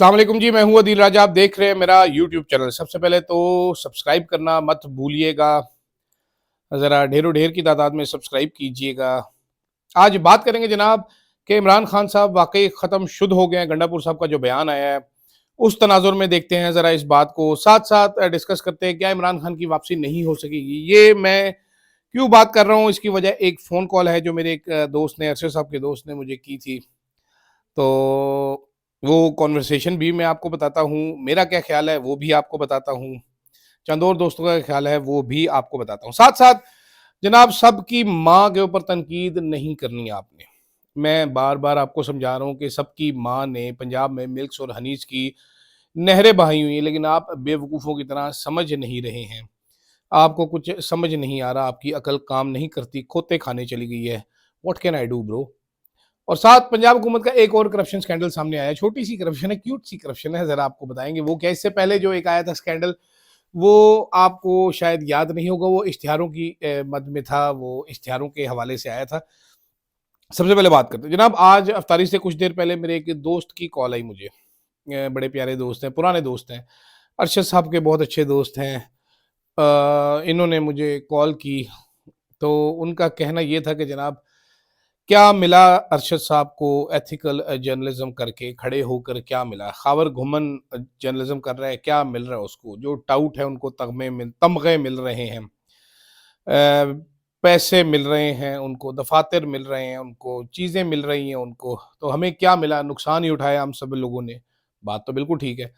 अस्सलाम वालेकुम जी, मैं हूं अदील राजा। आप देख रहे हैं मेरा यूट्यूब चैनल। सबसे पहले तो सब्सक्राइब करना मत भूलिएगा, ज़रा ढेरों ढेर की तादाद में सब्सक्राइब कीजिएगा। आज बात करेंगे जनाब कि इमरान खान साहब वाकई ख़त्म शुद्ध हो गए हैं। गंडापुर साहब का जो बयान आया है उस तनाजुर में देखते हैं ज़रा इस बात को, साथ साथ डिस्कस करते हैं क्या इमरान खान की वापसी नहीं हो सकेगी। ये मैं क्यों बात कर रहा हूँ, इसकी वजह एक फ़ोन कॉल है जो मेरे एक दोस्त ने, अरशद साहब के दोस्त ने मुझे की थी। तो वो कॉन्वर्सेशन भी मैं आपको बताता हूँ, मेरा क्या ख्याल है वो भी आपको बताता हूँ, चंद और दोस्तों का ख्याल है वो भी आपको बताता हूँ। साथ साथ जनाब सबकी माँ के ऊपर तनकीद नहीं करनी आपने। मैं बार बार आपको समझा रहा हूँ कि सबकी माँ ने पंजाब में मिल्क्स और हनीज की नहरें बहाई हुई हैं, लेकिन आप बेवकूफ़ों की तरह समझ नहीं रहे हैं। आपको कुछ समझ नहीं आ रहा, आपकी अकल काम नहीं करती, खोते खाने चली गई है। What can I do bro. और साथ पंजाब हुकूमत का एक और करप्शन स्कैंडल सामने आया है। छोटी सी करप्शन है, क्यूट सी करप्शन है, जरा आपको बताएंगे वो क्या। इससे पहले जो एक आया था स्कैंडल, वो आपको शायद याद नहीं होगा, वो इश्तिहारों की मद में था, वो इश्तिहारों के हवाले से आया था। सबसे पहले बात करते हैं जनाब, आज अफ्तारी से कुछ देर पहले मेरे एक दोस्त की कॉल आई मुझे। बड़े प्यारे दोस्त हैं, पुराने दोस्त हैं, अरशद साहब के बहुत अच्छे दोस्त हैं। इन्होंने मुझे कॉल की तो उनका कहना ये था कि जनाब क्या मिला अरशद साहब को एथिकल जर्नलिज्म करके, खड़े होकर क्या मिला? खावर घुमन जर्नलिज्म कर रहा है, क्या मिल रहा है उसको? जो टाउट है उनको तमगे मिल रहे हैं, पैसे मिल रहे हैं उनको, दफातर मिल रहे हैं उनको, चीज़ें मिल रही हैं उनको, तो हमें क्या मिला? नुकसान ही उठाया हम सब लोगों ने। बात तो बिल्कुल ठीक है।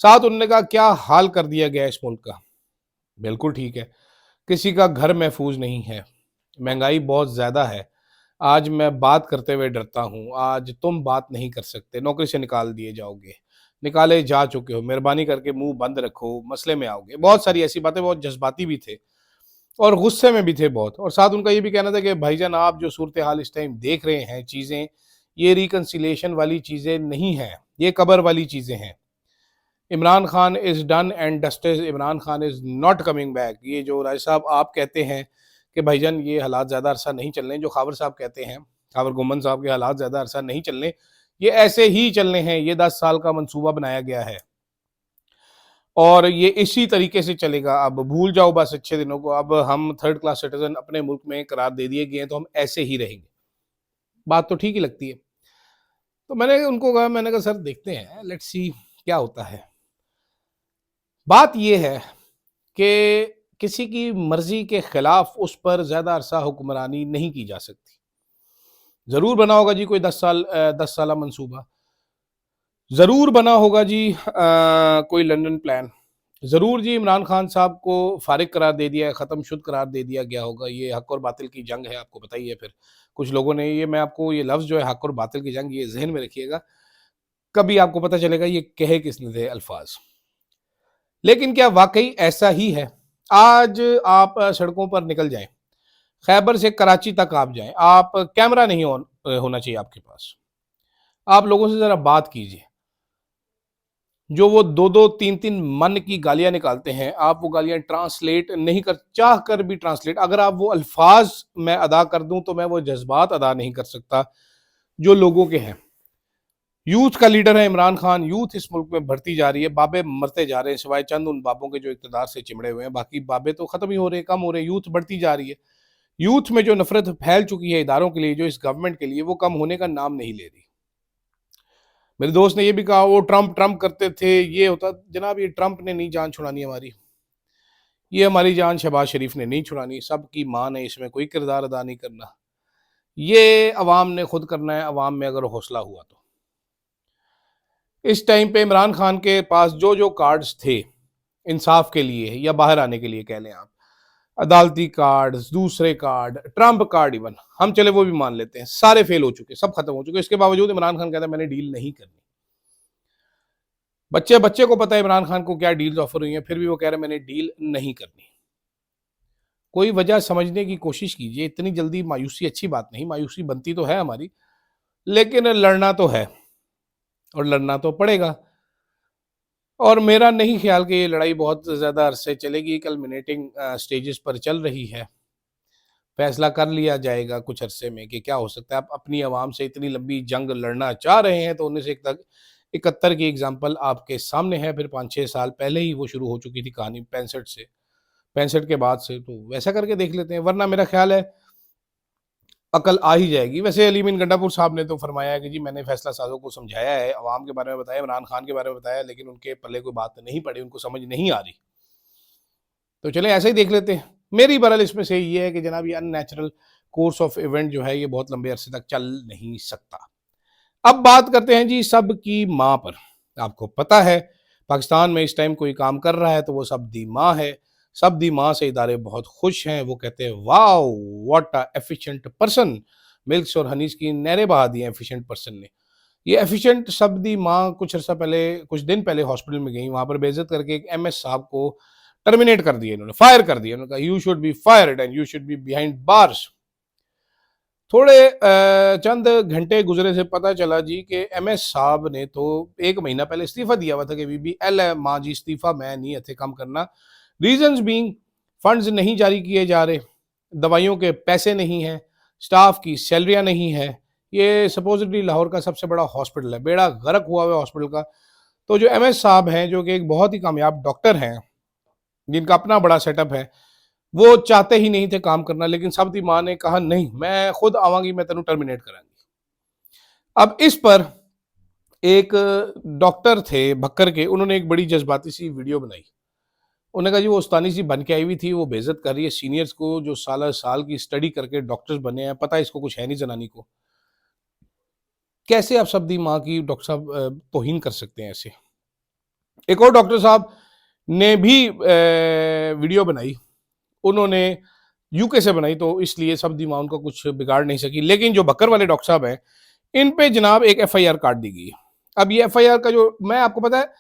साथ उन्होंने कहा क्या हाल कर दिया गया इस मुल्क का। बिल्कुल ठीक है। किसी का घर महफूज नहीं है, महंगाई बहुत ज़्यादा है। आज मैं बात करते हुए डरता हूँ, आज तुम बात नहीं कर सकते, नौकरी से निकाल दिए जाओगे, निकाले जा चुके हो, मेहरबानी करके मुंह बंद रखो, मसले में आओगे। बहुत सारी ऐसी बातें, बहुत जज्बाती भी थे और गुस्से में भी थे बहुत। और साथ उनका ये भी कहना था कि भाईजान आप जो सूरत हाल इस टाइम देख रहे हैं, चीज़ें ये रिकन्सिलेशन वाली चीज़ें नहीं हैं, ये कबर वाली चीज़ें हैं। Imran Khan is done and dusted, Imran Khan is not coming back. ये जो राय साहब आप कहते हैं कि भाईजान ये हालात ज़्यादा अरसा नहीं चलने, जो खावर साहब कहते हैं, खावर गुमन साहब के हालात ज़्यादा अरसा नहीं चलने, ये ऐसे ही चलने हैं। ये 10 साल का मंसूबा बनाया गया है और ये इसी तरीके से चलेगा। अब भूल जाओ बस अच्छे दिनों को। अब हम थर्ड क्लास सिटीजन अपने मुल्क में करार दे दिए गए हैं, तो हम ऐसे ही रहेंगे। बात तो ठीक ही लगती है। तो मैंने उनको कहा, मैंने कहा सर देखते हैं, लेट्स सी क्या होता है। बात ये है कि किसी की मर्जी के खिलाफ उस पर ज्यादा अरसा हुक्मरानी नहीं की जा सकती। जरूर बना होगा जी कोई 10 साल मंसूबा, जरूर बना होगा जी कोई लंदन प्लान, जरूर जी इमरान खान साहब को फारिग करार दे दिया, खत्म शुद्ध करार दे दिया गया होगा। ये हक और बातिल की जंग है, आपको बताइए। फिर कुछ लोगों ने ये, मैं आपको ये लफ्ज जो है हक और बातिल की जंग, ये जहन में रखिएगा, कभी आपको पता चलेगा ये कहे किसने थे अल्फाज। लेकिन क्या वाकई ऐसा ही है? आज आप सड़कों पर निकल जाएं, खैबर से कराची तक आप जाएं, आप कैमरा नहीं होना चाहिए आपके पास। आप लोगों से जरा बात कीजिए। जो वो दो दो तीन तीन मन की गालियां निकालते हैं, आप वो गालियां ट्रांसलेट नहीं कर, चाह कर भी ट्रांसलेट, अगर आप वो अल्फाज मैं अदा कर दूं तो मैं वो जज्बात अदा नहीं कर सकता जो लोगों के हैं। यूथ का लीडर है इमरान खान, यूथ इस मुल्क में बढ़ती जा रही है, बाबे मरते जा रहे हैं, सिवाय चंद उन बाबों के जो इक़्तिदार से चिमड़े हुए हैं, बाकी बाबे तो खत्म ही हो रहे हैं, कम हो रहे हैं। यूथ बढ़ती जा रही है। यूथ में जो नफरत फैल चुकी है इदारों के लिए, जो इस गवर्नमेंट के लिए, वो कम होने का नाम नहीं ले रही। मेरे दोस्त ने ये भी कहा वो ट्रंप ट्रंप करते थे, ये होता। जनाब ये ट्रंप ने नहीं जान छुड़ानी हमारी, ये हमारी जान शहबाज शरीफ ने नहीं छुड़ानी, सबकी माँ ने इसमें कोई किरदार अदा नहीं करना, ये अवाम ने खुद करना है, अवाम में अगर हौसला हुआ तो। इस टाइम पे इमरान खान के पास जो जो कार्ड्स थे इंसाफ के लिए या बाहर आने के लिए कह लें आप, अदालती कार्ड, दूसरे कार्ड, ट्रंप कार्ड, इवन हम चले वो भी मान लेते हैं, सारे फेल हो चुके, सब खत्म हो चुके। इसके बावजूद इमरान खान कहता है मैंने डील नहीं करनी। बच्चे बच्चे को पता है इमरान खान को क्या डील्स ऑफर हुई हैं, फिर भी वो कह रहे मैंने डील नहीं करनी। कोई वजह समझने की कोशिश कीजिए। इतनी जल्दी मायूसी अच्छी बात नहीं, मायूसी बनती तो है हमारी, लेकिन लड़ना तो है और लड़ना तो पड़ेगा। और मेरा नहीं ख्याल कि ये लड़ाई बहुत ज़्यादा अरसे चलेगी, कल्मिनेटिंग स्टेजेस पर चल रही है। फैसला कर लिया जाएगा कुछ अरसे में कि क्या हो सकता है। आप अपनी आवाम से इतनी लंबी जंग लड़ना चाह रहे हैं तो उन्हें से 71 की एग्जाम्पल आपके सामने है, फिर 5-6 साल पहले ही वो शुरू हो चुकी थी कहानी 65 से, 65 के बाद से, तो वैसा करके देख लेते हैं, वरना मेरा ख्याल है अकल आ ही जाएगी। वैसे अली मीन गंडापुर साहब ने तो फरमाया है कि जी मैंने फैसला साजों को समझाया है, अवाम के बारे में बताया, इमरान खान के बारे में बताया, लेकिन उनके पल्ले कोई बात नहीं पड़ी, उनको समझ नहीं आ रही। तो चलें ऐसे ही देख लेते हैं। मेरी बहरहाल इसमें से ये है कि जनाब ये अननेचुरल कोर्स ऑफ इवेंट जो है ये बहुत लंबे अरसे तक चल नहीं सकता। अब बात करते हैं जी सब की माँ पर। आपको पता है पाकिस्तान में इस टाइम कोई काम कर रहा है तो वो सब दी माँ है। सब दी माँ से इदारे बहुत खुश हैं, वो कहते हैं wow what a efficient person. Milks और हनीस की नहरें बहा दी हैं एफिशिएंट पर्सन ने। ये एफिशिएंट सब दी माँ कुछ अर्सा पहले, कुछ दिन पहले हॉस्पिटल में गई, वहां पर बेइज्जत करके एक एमएस साहब को टर्मिनेट कर दिया, इन्होंने फायर कर दिया। उन्होंने कहा you should be fired and you should be behind bars. थोड़े चंद घंटे गुजरे से पता चला जी कि एमएस साहब ने तो 1 महीना पहले इस्तीफा दिया हुआ था कि बीबीएल है माँ जी इस्तीफा, मैं नहीं इतने काम करना। रीजंस बीइंग फंड्स नहीं जारी किए जा रहे, दवाइयों के पैसे नहीं हैं, स्टाफ की सैलरियां नहीं है। ये सपोजिटली लाहौर का सबसे बड़ा हॉस्पिटल है, बेड़ा गर्क हुआ हुआ हॉस्पिटल का। तो जो एमएस साहब हैं जो कि एक बहुत ही कामयाब डॉक्टर हैं, जिनका अपना बड़ा सेटअप है, वो चाहते ही नहीं थे काम करना, लेकिन सबदी माँ ने कहा नहीं मैं खुद आवांगी, मैं तेनू टर्मिनेट करांगी। अब इस पर एक डॉक्टर थे भक्कर के, उन्होंने एक बड़ी जज्बाती सी वीडियो बनाई। उन्होंने कहा जी वो उस्तानी सी बन के आई हुई थी, वो बेइज्जत कर रही है सीनियर्स को जो साल साल की स्टडी करके डॉक्टर्स बने हैं, पता है इसको कुछ है नहीं जनानी को। कैसे आप सबदी माँ की डॉक्टर साहब तौहीन कर सकते हैं ऐसे। एक और डॉक्टर साहब ने भी वीडियो बनाई, उन्होंने यूके से बनाई, तो इसलिए सब दी माँ उनका कुछ बिगाड़ नहीं सकी। लेकिन जो बकर वाले डॉक्टर साहब हैं, इन पे जनाब एक एफआईआर काट दी गई है। अब ये एफआईआर का जो मैं आपको पता है,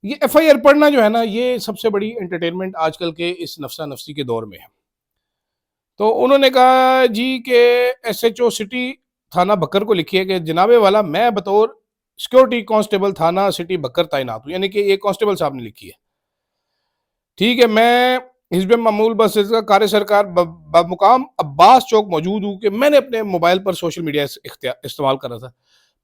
ये एफआईआर पढ़ना जो है ना, ये सबसे बड़ी एंटरटेनमेंट आजकल के इस नफसा नफसी के दौर में है। तो उन्होंने कहा जी कि एसएचओ सिटी थाना बकर को लिखी है कि जनाबे वाला मैं बतौर सिक्योरिटी कांस्टेबल थाना सिटी बकर तैनात हूं, यानी कि ये कांस्टेबल साहब ने लिखी है। ठीक है, मैं हिजब मामूल बस का कार्य सरकार बमुकाम अब्बास चौक मौजूद हूँ कि मैंने अपने मोबाइल पर सोशल मीडिया इस्तेमाल कर रहा था।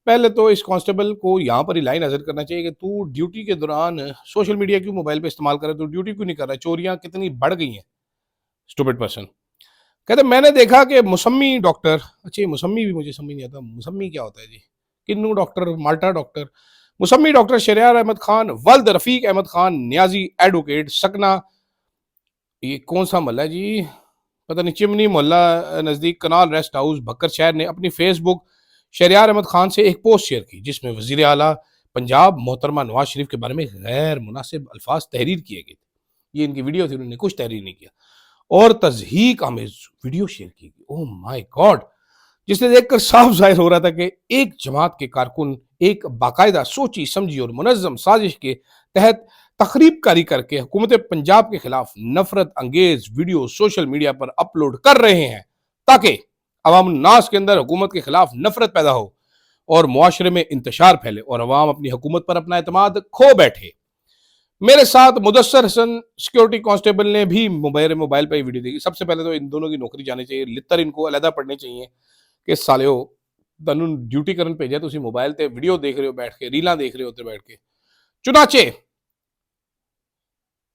पहले तो इस कांस्टेबल को यहाँ पर ही लाइन हाजिर करना चाहिए कि तू ड्यूटी के दौरान सोशल मीडिया क्यों मोबाइल पे इस्तेमाल कर रहा है, तू ड्यूटी क्यों नहीं कर रहा है, चोरियां कितनी बढ़ गई हैं। Stupid person. कहते मैंने देखा कि मुसम्मी डॉक्टर, अच्छा ये मुसम्मी भी मुझे समझ नहीं आता, मुसम्मी क्या होता है जी, किन्नू डॉक्टर, माल्टा डॉक्टर, मुसम्मी डॉक्टर शरियार अहमद खान वल्द रफीक अहमद खान न्याजी एडवोकेट सकना, ये कौन सा मोहल्ला है जी, पता नहीं, चिमनी मोहल्ला नज़दीक कनाल रेस्ट हाउस बकर शहर ने अपनी फेसबुक शरियार अहमद खान से एक पोस्ट शेयर की जिसमें वजीर आला पंजाब मोहतरमा नवाज शरीफ के बारे में गैर मुनासिब अल्फाज तहरीर किए गए थे। ये इनकी वीडियो थी, उन्होंने कुछ तहरीर नहीं किया और तजहीक आमेज वीडियो शेयर की। ओह माय गॉड, जिसे देखकर साफ जाहिर हो रहा था कि एक जमात के कारकुन एक बाकायदा सोची समझी और मुनज़्ज़म साजिश के तहत तकरीब कारी करके हुकूमत पंजाब के खिलाफ नफरत अंगेज वीडियो सोशल मीडिया पर अपलोड कर रहे हैं ताकि अवाम नास के अंदर हुकूमत के खिलाफ नफरत पैदा हो और मुआशरे में इंतशार फैले और अवाम अपनी हुकूमत पर अपना एतमाद खो बैठे। मेरे साथ मुदस्सर हसन सिक्योरिटी कांस्टेबल ने भी मोबाइल पर वीडियो देखी। सबसे पहले तो इन दोनों की नौकरी जानी चाहिए, लितर इनको अलहदा पढ़ने चाहिए कि साले हो तनु ड्यूटी करन भेजा, तुम मोबाइल ते वीडियो देख रहे हो बैठ के, रीलां देख रहे हो बैठ के। चुनाचे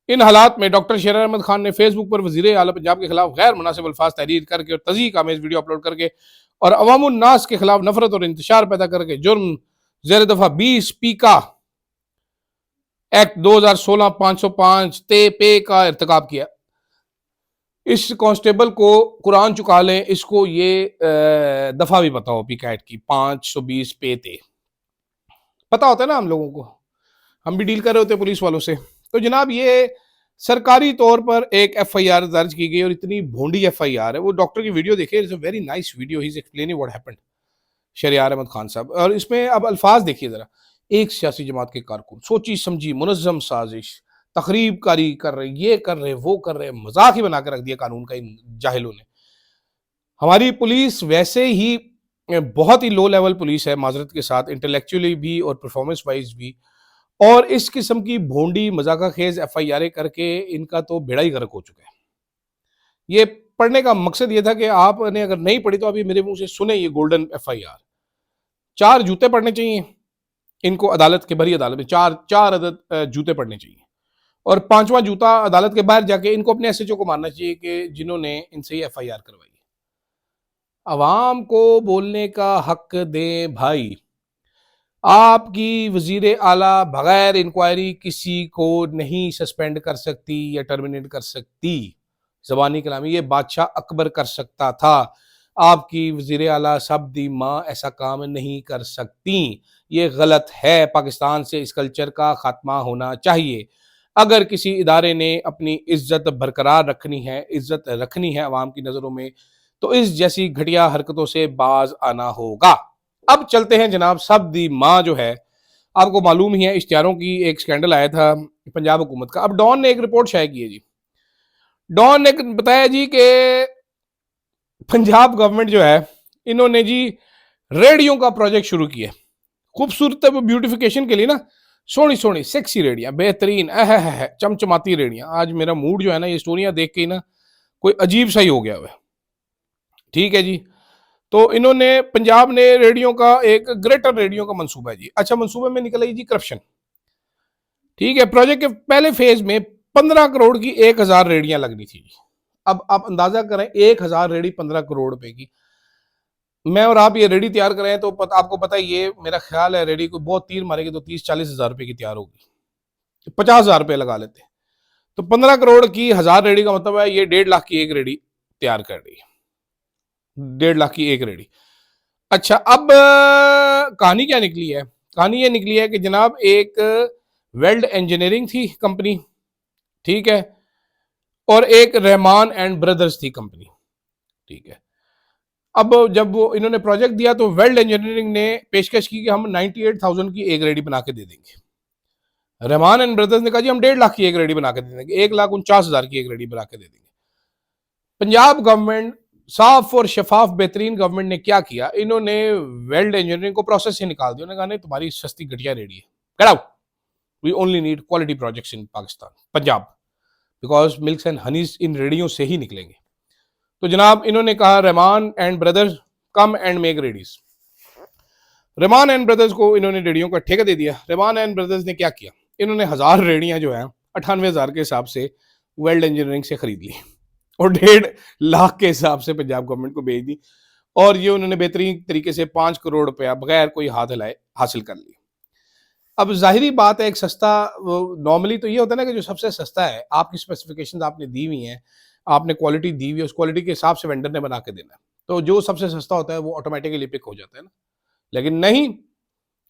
इन हालात में डॉक्टर शरीर अहमद खान ने फेसबुक पर वजीर आला पंजाब के खिलाफ गैर मुनासिब अल्फाज तहरीर करके और तज़ीक आमेज वीडियो अपलोड करके और अवामुन नास के खिलाफ नफरत और इंतशार पैदा करके जुर्म ज़ेर दफा 20 पीका एक्ट 2016 505 ते पे का इर्तिकाब किया। इस कांस्टेबल को कुरान चुका लें, इसको ये दफा भी पता हो पीका एक्ट की 520 पे ते पता होता है ना हम लोगों को, हम भी डील कर रहे होते पुलिस वालों से। तो जनाब ये सरकारी तौर पर एक एफआईआर दर्ज की गई और इतनी भोंडी एफआईआर है। वो डॉक्टर की वीडियो देखिए, it's a very nice video, he is explaining what happened, Shariyar Ahmed Khan साहब। और इसमें अब अल्फाज देखिए जरा, एक सियासी जमात के कारकुन सोची समझी मुनज़्ज़म साजिश, तकरीब कारी कर रहे, ये कर रहे, वो कर रहे, मजाक ही बना के रख दिया कानून का इन जाहिलों ने। हमारी पुलिस वैसे ही बहुत ही लो लेवल पुलिस है माजरत के साथ, इंटेलेक्चुअली भी और परफॉर्मेंस वाइज भी, और इस किस्म की भोंडी मजाका खेज एफआईआर करके इनका तो बेड़ा ही गर्क हो चुका है। ये पढ़ने का मकसद ये था कि आपने अगर नहीं पढ़ी तो अभी मेरे मुंह से सुने ये गोल्डन एफआईआर। 4 जूते पढ़ने चाहिए, इनको अदालत के बड़ी अदालत में चार चार अदद जूते पड़ने चाहिए, और पांचवा जूता अदालत के बाहर जाके इनको अपने एसएचओ को मारना चाहिए कि जिन्होंने इनसे एफआईआर करवाई। अवाम को बोलने का हक दे भाई। आपकी वजीर आला बगैर इंक्वायरी किसी को नहीं सस्पेंड कर सकती या टर्मिनेट कर सकती। जबानी कलामी ये बादशाह अकबर कर सकता था, आपकी वजीर आला सब्दी माँ ऐसा काम नहीं कर सकती। ये गलत है, पाकिस्तान से इस कल्चर का खात्मा होना चाहिए। अगर किसी इदारे ने अपनी इज्जत बरकरार रखनी है, इज्जत रखनी है अवाम की नजरों में, तो इस जैसी घटिया हरकतों से बाज आना होगा। अब चलते हैं जनाब, सब्दी माँ जो है, आपको मालूम ही है इश्तिहारों की एक स्कैंडल आया था पंजाब हुकूमत का। अब डॉन ने एक रिपोर्ट शाये की है जी। डॉन ने बताया जी कि पंजाब गवर्नमेंट जो है, इन्होंने जी रेडियो का प्रोजेक्ट शुरू किया। खूबसूरत ब्यूटिफिकेशन के लिए ना, सोनी सोनी सेक्सी रेडियां, बेहतरीन चमचमाती रेडियां। आज मेरा मूड जो है ना, ये स्टोरियां देख के ना कोई अजीब सा ही हो गया हुआ। ठीक है जी। तो इन्होंने पंजाब ने रेडियो का एक ग्रेटर रेडियो का मंसूबा है जी। अच्छा, मंसूबे में निकल आई जी करप्शन। ठीक है, प्रोजेक्ट के पहले फेज में 15 करोड़ की 1000 रेडियां लगनी थी जी। अब आप अंदाजा करें, 1000 रेडी 15 करोड़ रुपए की। मैं और आप ये रेडी तैयार करें तो आपको पता है, ये मेरा ख्याल है रेडी को बहुत तीर मारेगी तो 30-40 हजार रुपए की तैयार होगी। 50,000 रुपए लगा लेते हैं तो 15 करोड़ की 1000 रेडी का मतलब है ये 1.5 लाख की एक रेडी तैयार कर रही है। 1.5 लाख की एक रेडी। अच्छा, अब कहानी क्या निकली है? कहानी ये निकली है कि जनाब एक वेल्ड इंजीनियरिंग थी कंपनी, ठीक है, और एक रहमान एंड ब्रदर्स थी कंपनी। ठीक है, अब जब वो इन्होंने प्रोजेक्ट दिया तो वेल्ड इंजीनियरिंग ने पेशकश की कि हम 98,000 की एक रेडी बना के दे देंगे। रहमान एंड ब्रदर्स ने कहा जी हम 1.5 लाख की एक रेडी बना के दे देंगे, 1,49,000 की एक रेडी बना के दे देंगे। पंजाब गवर्नमेंट, साफ और शफाफ बेहतरीन गवर्नमेंट ने क्या किया, इन्होंने वेल्ड इंजीनियरिंग को प्रोसेस से निकाल दिया। उन्होंने कहा नहीं, तुम्हारी सस्ती घटिया रेडी है, get out, we only need quality projects in Pakistan, Punjab, because milks and honeys in radio से ही निकलेंगे। तो जनाब इन्होंने कहा Rahman and brothers come and make readies. Rahman and brothers को इन्होंने रेडियो का ठेका दे दिया। रहमान एंड ब्रदर्स ने क्या किया, इन्होंने 1000 रेडियां जो है 98,000 के हिसाब से वेल्ड इंजीनियरिंग से खरीद ली और 1.5 लाख के हिसाब से पंजाब गवर्नमेंट को भेज दी, और ये उन्होंने बेहतरीन तरीके से 5 करोड़ रुपया बगैर कोई हाथ हिलाए हासिल कर लिया। अब जाहिरी बात है, एक सस्ता, नॉर्मली तो ये होता है ना कि जो सबसे सस्ता है, आपकी स्पेसिफिकेशन आपने दी हुई हैं, आपने क्वालिटी दी हुई है, उस क्वालिटी के हिसाब से वेंडर ने बना के देना है, तो जो सबसे सस्ता होता है वो ऑटोमेटिकली पिक हो जाता है ना। लेकिन नहीं,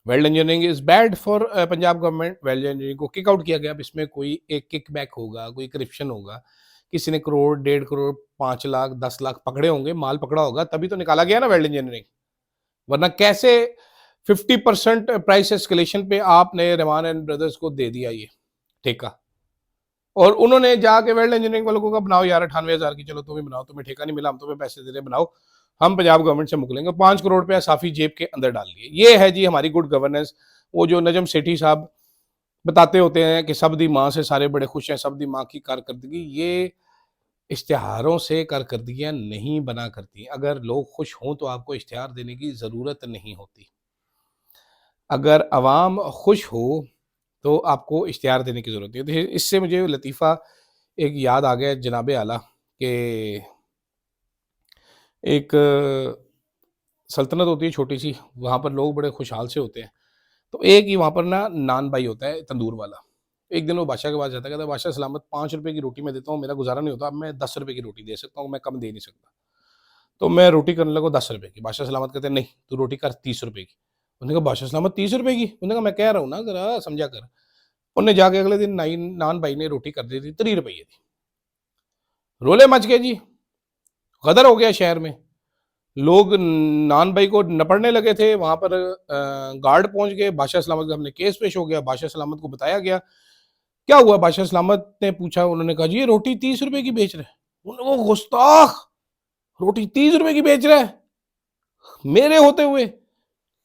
weld engineering is bad for Punjab government. Weld engineering को किक आउट किया गया। अब इसमें कोई एक किक बैक होगा, कोई करप्शन होगा, किसी ने करोड़, 1.5 करोड़, 5 लाख, 10 लाख पकड़े होंगे, माल पकड़ा होगा, तभी तो निकाला गया ना वेल्ड इंजीनियरिंग। वरना कैसे 50% प्राइस एस्केलेशन पे आपने रहमान एंड ब्रदर्स को दे दिया ये ठेका, और उन्होंने जाके वेल्ड इंजीनियरिंग वालों को बनाओ यार 98,000 की, चलो तुम्हें बनाओ, तुम्हें ठेका नहीं मिला, हम तुम्हें पैसे दे रहे, बनाओ, हम पंजाब गवर्नमेंट से मुकलेंगे। 5 करोड़ रुपया साफी जेब के अंदर डाल लिए। ये है जी हमारी गुड गवर्नेंस। वो जो नजम सेठी साहब बताते होते हैं कि सबदी माँ से सारे बड़े खुश हैं, सबदी माँ की कारकर्दगी, ये इश्तिहारों से कारकर्दगियां नहीं बना करती। अगर लोग खुश हों तो आपको इश्तिहार देने की ज़रूरत नहीं होती। अगर अवाम खुश हो तो आपको इश्तिहार देने की ज़रूरत नहीं होती। इससे मुझे लतीफ़ा एक याद आ गया जनाब आला कि एक सल्तनत होती है छोटी सी, वहाँ पर लोग बड़े खुशहाल से होते हैं। तो एक ही वहाँ पर ना नान भाई होता है तंदूर वाला। एक दिन वो बादशाह के पास जाता है, कहता है बादशाह सलामत, 5 रुपए की रोटी मैं देता हूँ, मेरा गुजारा नहीं होता, अब मैं 10 रुपए की रोटी दे सकता हूँ, मैं कम दे नहीं सकता, तो मैं रोटी करने लगो 10 रुपए की। बादशाह सलामत कहते हैं नहीं, तू रोटी कर 30 रुपए की। उन्होंने कहा बादशाह सलामत 30 रुपए की? उन्होंने कहा मैं कह रहा हूँ ना, जरा समझा कर। उन्हें जाके अगले दिन नान भाई ने रोटी कर दी थी 3 रुपये की। रोले मच गए जी, गदर हो गया शहर में। लोग नान भाई को नपड़ने लगे थे। वहां पर गार्ड पहुंच गए, बादशाह सलामत का हमने केस पेश हो गया, बादशाह सलामत को बताया गया क्या हुआ। बादशाह सलामत ने पूछा, उन्होंने कहा जी ये रोटी 30 रुपए की बेच रहे हैं। वो गुस्ताख, रोटी 30 रुपए की बेच रहा है मेरे होते हुए,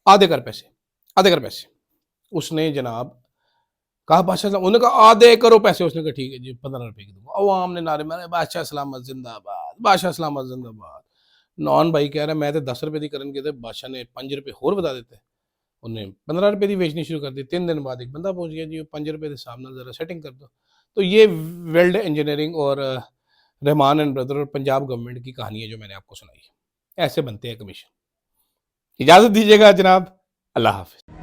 आधे कर पैसे, आधे कर पैसे। उसने जनाब कहा बादशाह सलामत, उन्होंने कहा आधे करो पैसे। उसने कहा ठीक है जी 15 रुपए की दूंगा। अवाम ने नारे मारे बादशाह सलामत जिंदाबाद, बादशाह सलामत जिंदाबाद। नॉन भाई कह रहा मैं तो 10 रुपए की करन के बादशाह ने 5 रुपए होर बता देते। उन्हें 15 रुपए की बेचनी शुरू कर दी। 3 दिन बाद एक बंदा पहुंच गया जी 5 रुपए के सामने ज़रा सेटिंग कर दो। तो ये वेल्ड इंजीनियरिंग और रहमान एंड ब्रदर और पंजाब गवर्नमेंट की कहानी है जो मैंने आपको सुनाई है। ऐसे बनते हैं कमीशन। इजाज़त दीजिएगा जनाब। अल्लाह हाफ़िज़।